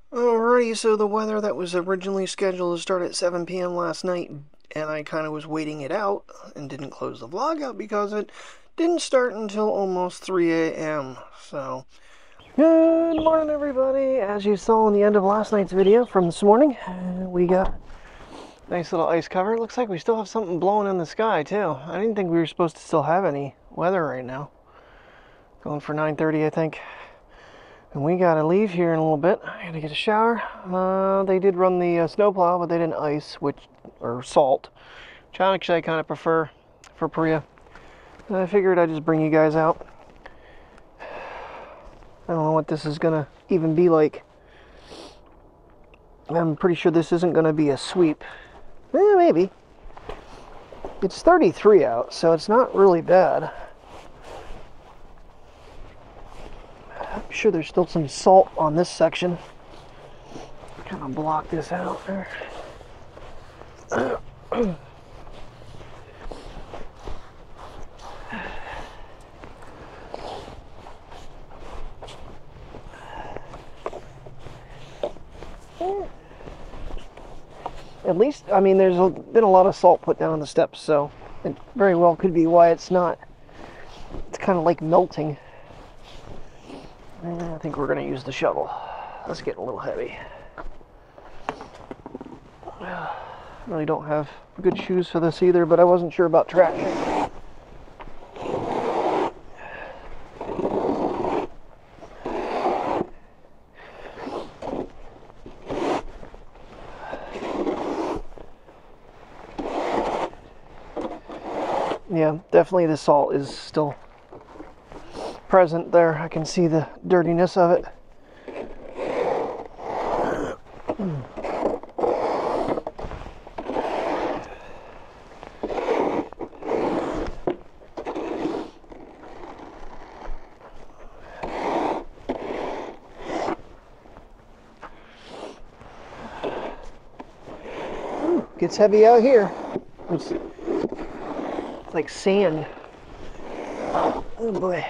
Alrighty, so the weather that was originally scheduled to start at 7 p.m. last night, and I kind of was waiting it out and didn't close the vlog out because it didn't start until almost 3 a.m. So, good morning, everybody. As you saw in the end of last night's video from this morning, we got a nice little ice cover. It looks like we still have something blowing in the sky, too. I didn't think we were supposed to still have any weather right now. Going for 9:30, I think. And we gotta leave here in a little bit. I gotta get a shower. They did run the snowplow, but they didn't ice, or salt, which actually I kind of prefer for Priya. I figured I'd just bring you guys out. I don't know what this is gonna even be like. I'm pretty sure this isn't gonna be a sweep. Maybe. It's 33 out, so it's not really bad. I'm sure there's still some salt on this section. Kind of block this out there. At least, I mean, there's been a lot of salt put down on the steps, so it very well could be why it's not. It's kind of like melting. I think we're going to use the shovel. That's getting a little heavy. Really don't have good shoes for this either, but I wasn't sure about traction. Yeah, definitely the salt is still present there. I can see the dirtiness of it. Ooh, gets heavy out here. It's like sand. Oh boy.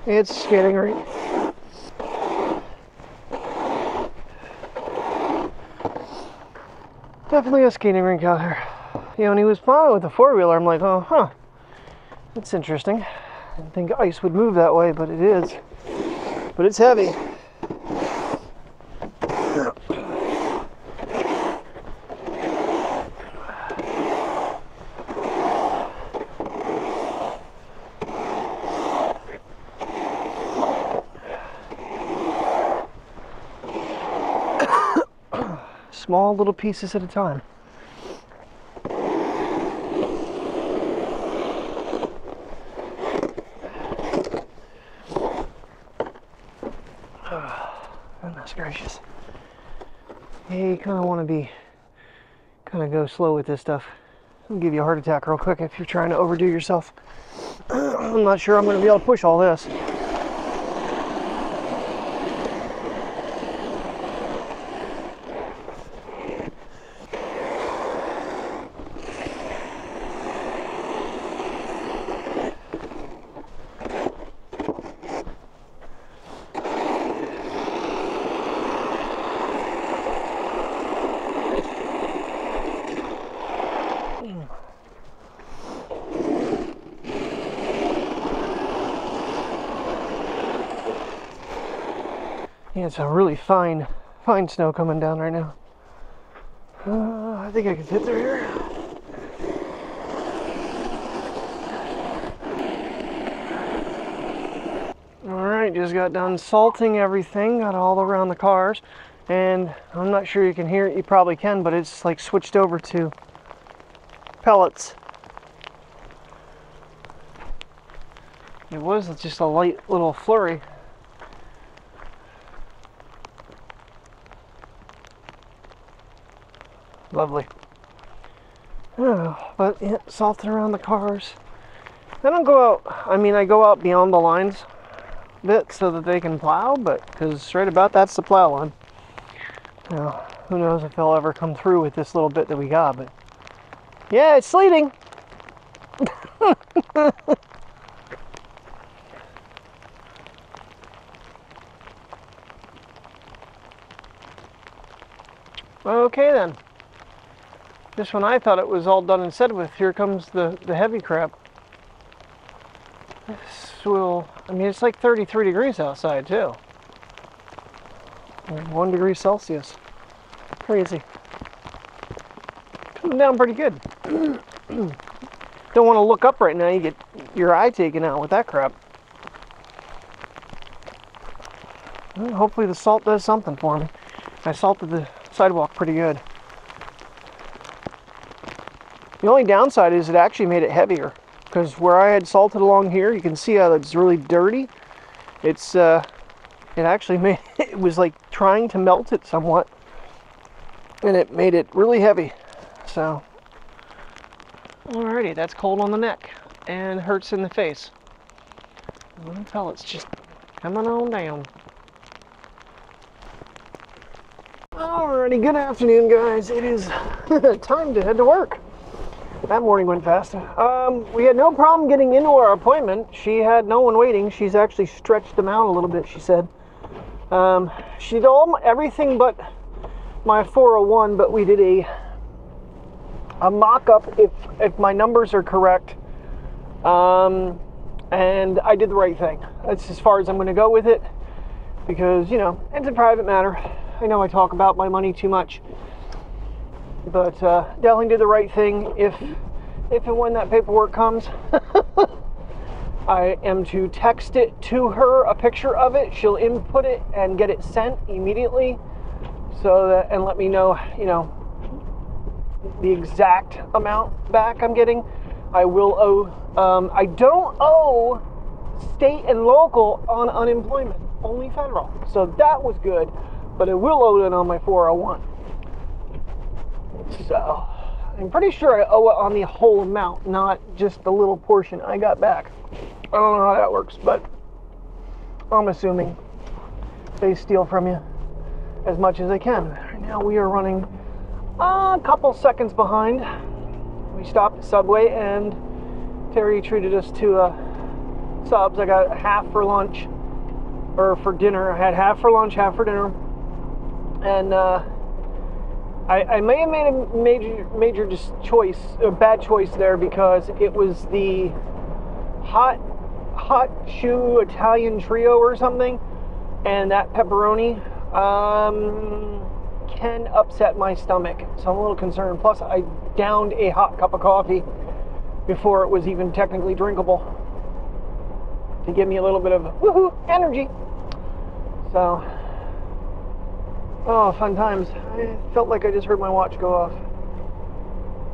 It's a skating rink. Definitely a skating rink out here. You know, when he was plowing with the four-wheeler, I'm like, oh, huh. That's interesting. I didn't think ice would move that way, but it is. But it's heavy. Small little pieces at a time. Goodness gracious. Yeah, you kind of want to go slow with this stuff. It'll give you a heart attack real quick if you're trying to overdo yourself. I'm not sure I'm going to be able to push all this. Yeah, it's a really fine snow coming down right now. I think I can fit through here. Alright, just got done salting everything, got all around the cars, and I'm not sure you can hear it, you probably can, but it's like switched over to pellets. It was just a light little flurry. Lovely. Oh, but yeah, salting around the cars. I don't go out, I mean, I go out beyond the lines a bit so that they can plow, but because right about that's the plow line. Now, Who knows if they'll ever come through with this little bit that we got, but yeah, it's sleeting. Okay then. Just when I thought it was all done and said with, here comes the heavy crap. This will, I mean, it's like 33 degrees outside too. 1 degree Celsius. Crazy. Coming down pretty good. Don't want to look up right now, you get your eye taken out with that crap. Well, hopefully the salt does something for me. I salted the sidewalk pretty good. The only downside is it actually made it heavier, because where I had salted along here, you can see how it's really dirty. It's it actually made it was like trying to melt it somewhat, and it made it really heavy. So alrighty, that's cold on the neck and hurts in the face. I can tell it's just coming on down. Alrighty, good afternoon guys. It is time to head to work. That morning went fast. We had no problem getting into our appointment. She had no one waiting. She's actually stretched them out a little bit, she said. She did everything but my 401, but we did a mock-up if my numbers are correct. And I did the right thing. That's as far as I'm going to go with it, because, you know, it's a private matter. I know I talk about my money too much, but definitely did the right thing. If and when that paperwork comes, I am to text it to her, a picture of it. She'll input it and get it sent immediately, so that, and let me know, you know, the exact amount back I'm getting. I will owe, I don't owe state and local on unemployment, only federal. So that was good, but I will owe it on my 401. So I'm pretty sure I owe it on the whole amount, not just the little portion I got back. I don't know how that works, but I'm assuming they steal from you as much as they can. Right now we are running a couple seconds behind. We stopped at Subway and Terry treated us to subs. I got half for lunch, or for dinner. I had half for lunch, half for dinner. And I may have made a major choice, a bad choice there, because it was the hot shoe Italian trio or something, and that pepperoni can upset my stomach, so I'm a little concerned. Plus, I downed a hot cup of coffee before it was even technically drinkable to give me a little bit of woohoo energy. So, oh, fun times. I felt like I just heard my watch go off,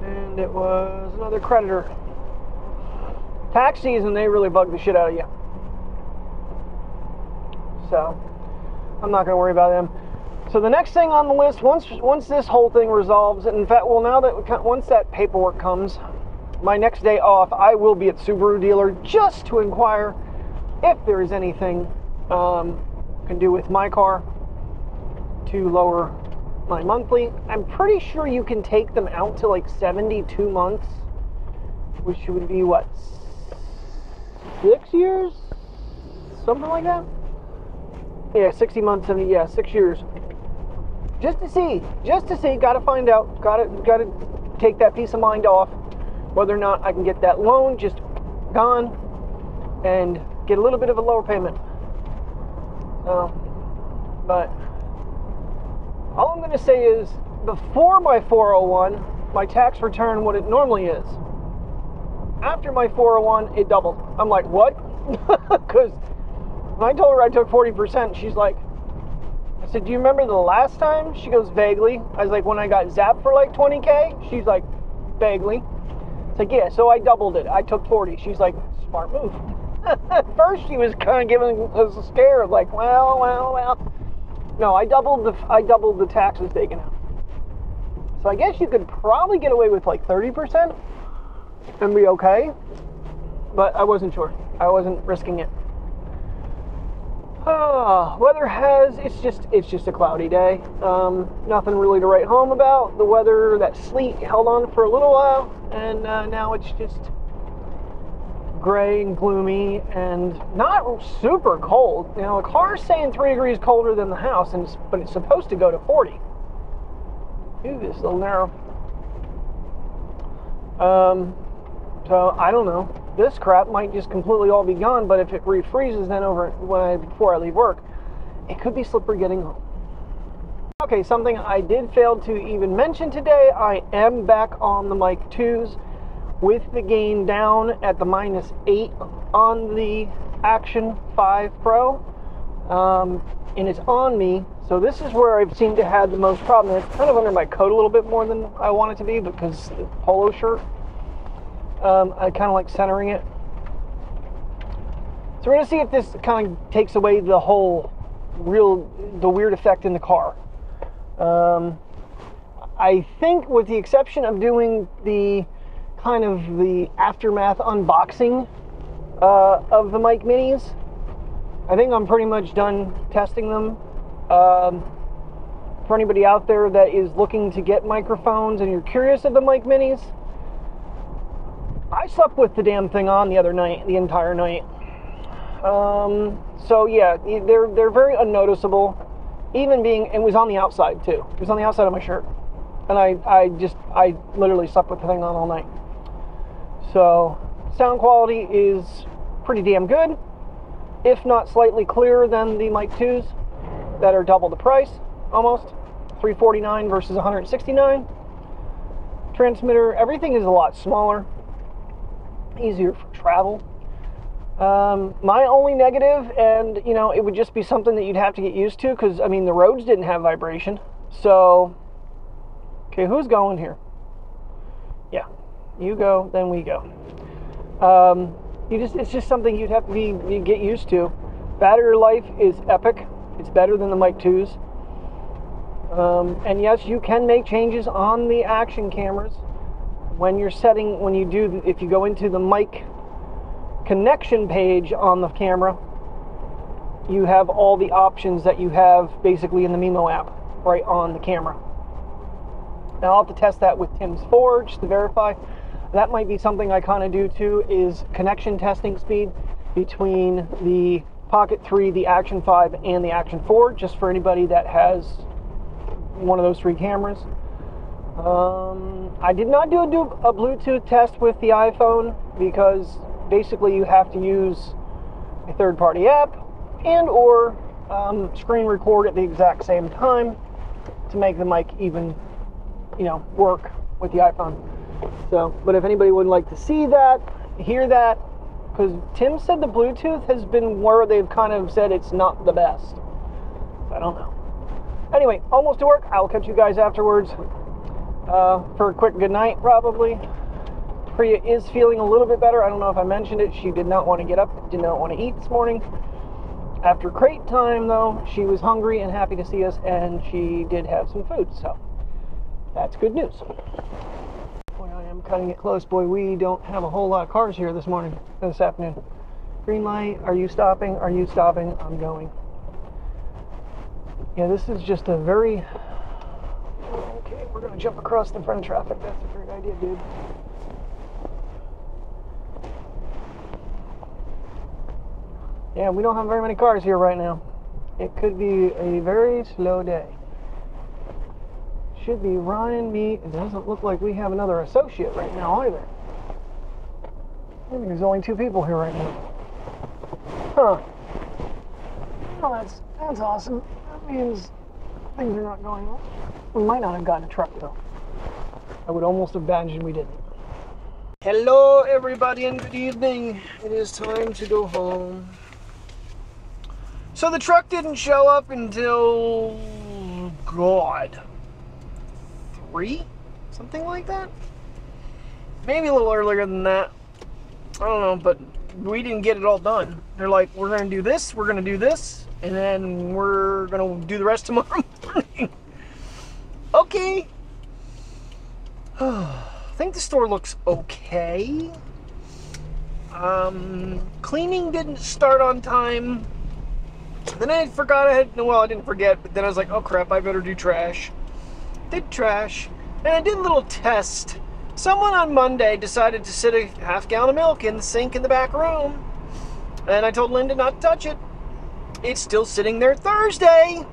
and it was another creditor. Tax season, they really bug the shit out of you. So, I'm not going to worry about them. So the next thing on the list, once this whole thing resolves, and in fact, well, now that once that paperwork comes, my next day off, I will be at Subaru dealer just to inquire if there is anything can do with my car to lower my monthly. I'm pretty sure you can take them out to like 72 months, which would be what, 6 years, something like that. Yeah, 60 months, 70, yeah, 6 years. Just to see, gotta find out, gotta take that peace of mind off, whether or not I can get that loan just gone and get a little bit of a lower payment. But all I'm gonna say is, before my 401, my tax return what it normally is. After my 401, it doubled. I'm like, what? Because when I told her I took 40%, she's like, I said, do you remember the last time? She goes, vaguely. I was like, when I got zapped for like 20K? She's like, vaguely. It's like, yeah, so I doubled it. I took 40. She's like, smart move. At first, she was kind of giving us a scare, like, well. No, I doubled the taxes taken out. So I guess you could probably get away with like 30% and be okay. But I wasn't sure. I wasn't risking it. Weather it's just a cloudy day. Nothing really to write home about. The weather, that sleet held on for a little while, and now it's just gray and gloomy and not super cold. You know, the car's saying 3 degrees colder than the house, but it's supposed to go to 40. Ooh, this is a little narrow. So I don't know. This crap might just completely all be gone, but if it refreezes then before I leave work, it could be slippery getting home. Okay, something I did fail to even mention today, I am back on the mic 2s with the gain down at the -8 on the Action 5 Pro. And it's on me, so this is where I've seemed to have the most problem. It's kind of under my coat a little bit more than I want it to be because the polo shirt. I kind of like centering it. So we're going to see if this kind of takes away the whole the weird effect in the car. I think with the exception of doing the kind of the aftermath unboxing of the mic minis, I think I'm pretty much done testing them. For anybody out there that is looking to get microphones and you're curious of the mic minis, I slept with the damn thing on the entire night. So yeah, they're very unnoticeable. Even it was on the outside too. It was on the outside of my shirt. And I literally slept with the thing on all night. So sound quality is pretty damn good, if not slightly clearer than the mic 2s that are double the price, almost. $349 versus $169. Transmitter, everything is a lot smaller, easier for travel. My only negative, and you know, it would just be something that you'd have to get used to, because I mean the roads didn't have vibration. So okay, who's going here? Yeah, you go, then we go. It's just something you'd have to get used to. Battery life is epic. It's better than the mic 2s. And yes, you can make changes on the Action cameras if you go into the mic connection page on the camera. You have all the options that you have basically in the Mimo app right on the camera. Now I'll have to test that with Tim's Forge to verify. That might be something I kind of do too, is connection testing speed between the Pocket 3, the Action 5, and the Action 4, just for anybody that has one of those 3 cameras. I did not do a Bluetooth test with the iPhone because basically you have to use a third-party app and/or screen record at the exact same time to make the mic even, work with the iPhone. So, but if anybody would like to see that, hear that, because Tim said the Bluetooth has been where they've kind of said it's not the best. I don't know. Anyway, almost to work. I'll catch you guys afterwards for a quick good night, probably. Priya is feeling a little bit better. I don't know if I mentioned it. She did not want to get up, did not want to eat this morning. After crate time, though, she was hungry and happy to see us, and she did have some food, so that's good news. Boy, I am cutting it close. Boy, we don't have a whole lot of cars here this afternoon. Green light, are you stopping? Are you stopping? I'm going. Yeah, this is just a very... Okay, we're going to jump across the front of traffic. That's a great idea, dude. Yeah, we don't have very many cars here right now. It could be a very slow day. Should be Ryan, me. It doesn't look like we have another associate right now either. I think there's only 2 people here right now. Huh. Well, that's awesome. That means things are not going well. We might not have gotten a truck though. I would almost imagine we didn't. Hello everybody and good evening. It is time to go home. So the truck didn't show up until, God, 3? Something like that? Maybe a little earlier than that. I don't know, but we didn't get it all done. They're like, we're going to do this, we're going to do this, and then we're going to do the rest tomorrow morning. Okay. I think the store looks okay. Cleaning didn't start on time. Then I forgot well, I didn't forget, but then I was like, oh crap, I better do trash. Did trash, and I did a little test. Someone on Monday decided to sit a half-gallon of milk in the sink in the back room, and I told Linda not to touch it. It's still sitting there Thursday,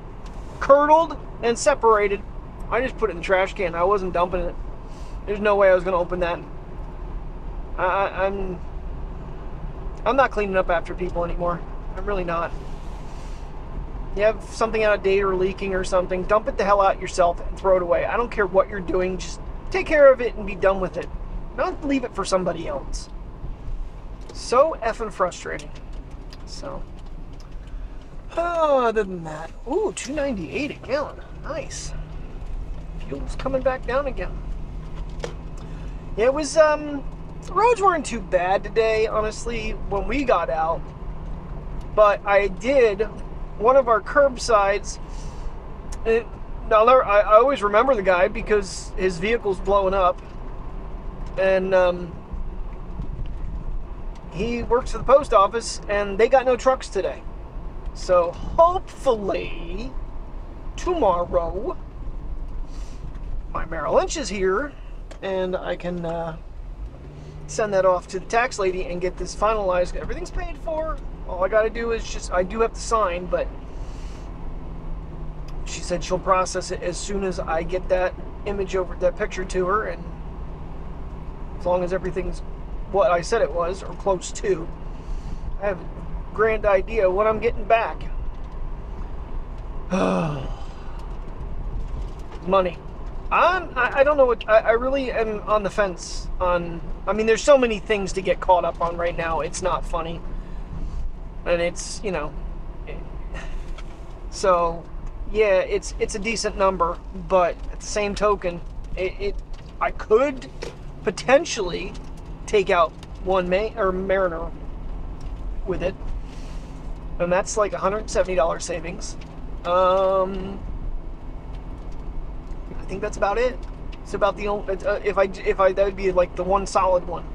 curdled and separated. I just put it in the trash can. I wasn't dumping it. There's no way I was going to open that. I'm not cleaning up after people anymore. I'm really not. You have something out of date or leaking or something, dump it the hell out yourself and throw it away. I don't care what you're doing. Just take care of it and be done with it. Don't leave it for somebody else. So effing frustrating. So, other than that, ooh, $2.98 a gallon. Nice. Fuel's coming back down again. Yeah, it was, the roads weren't too bad today, honestly, when we got out. But I did one of our curbsides. Now, I always remember the guy because his vehicle's blowing up. And he works for the post office, and they got no trucks today. So hopefully tomorrow my Merrill Lynch is here, and I can send that off to the tax lady and get this finalized. Everything's paid for. All I got to do is I do have to sign, but she said she'll process it as soon as I get that picture to her, and as long as everything's what I said it was, or close to, I have a grand idea what I'm getting back. Money. I don't know what, I really am on the fence on, I mean, there's so many things to get caught up on right now, it's not funny. And it's, you know, so, yeah, it's a decent number, but at the same token, I could potentially take out one Mariner with it, and that's like $170 savings. I think that's about it. It's about the only, if I that would be like the one solid one.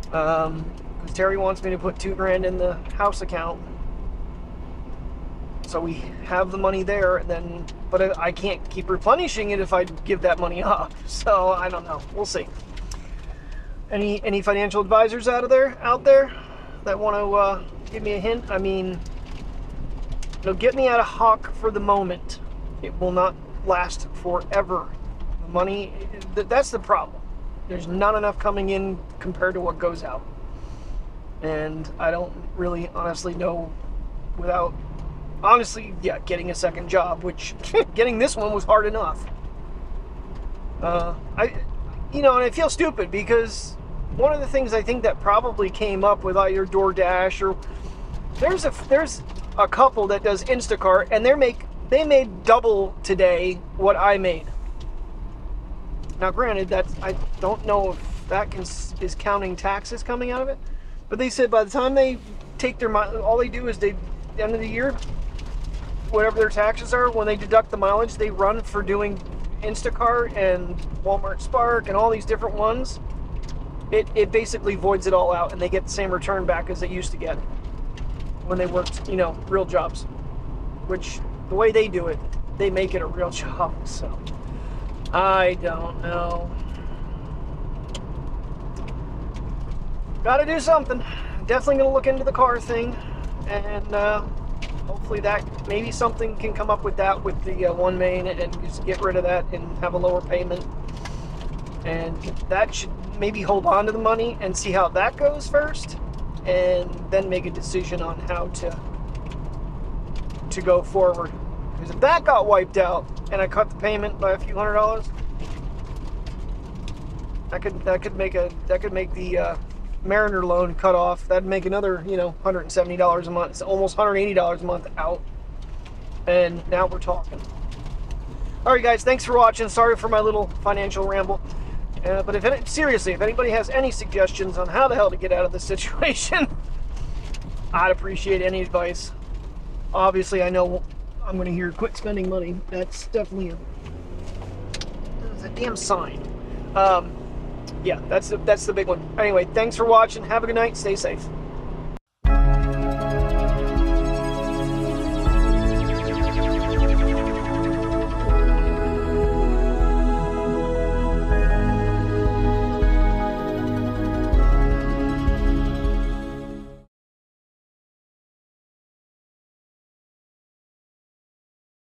Because Terry wants me to put $2,000 in the house account, so we have the money there. And then, but I can't keep replenishing it if I give that money up. So I don't know. We'll see. Any financial advisors out there that want to give me a hint? I mean, it'll get me out of hawk for the moment. It will not last forever. The money, that's the problem. There's not enough coming in compared to what goes out. And I don't really honestly know without, honestly, yeah, getting a second job, which getting this one was hard enough. You know, and I feel stupid because one of the things I think that probably came up with either DoorDash or there's a couple that does Instacart, and they made double today what I made. Now, granted, I don't know if that is counting taxes coming out of it, but they said by the time they take their, all they do is the end of the year, whatever their taxes are, when they deduct the mileage they run for doing Instacart and Walmart Spark and all these different ones, it basically voids it all out, and they get the same return back as they used to get when they worked, you know, real jobs. Which, the way they do it, they make it a real job. So I don't know. Gotta do something. Definitely gonna look into the car thing, and hopefully that maybe something can come up with that with the one main, and just get rid of that and have a lower payment. And that should maybe hold on to the money and see how that goes first, and then make a decision on how to go forward. Because if that got wiped out and I cut the payment by a few $100s, that could make the Mariner loan cut off. That'd make another, you know, $170 a month. It's almost $180 a month out. And now we're talking. All right, guys, thanks for watching. Sorry for my little financial ramble. But seriously, if anybody has any suggestions on how the hell to get out of this situation, I'd appreciate any advice. Obviously, I know I'm going to hear quit spending money. That's definitely a damn sign. Yeah, that's the big one. Anyway, thanks for watching. Have a good night. Stay safe.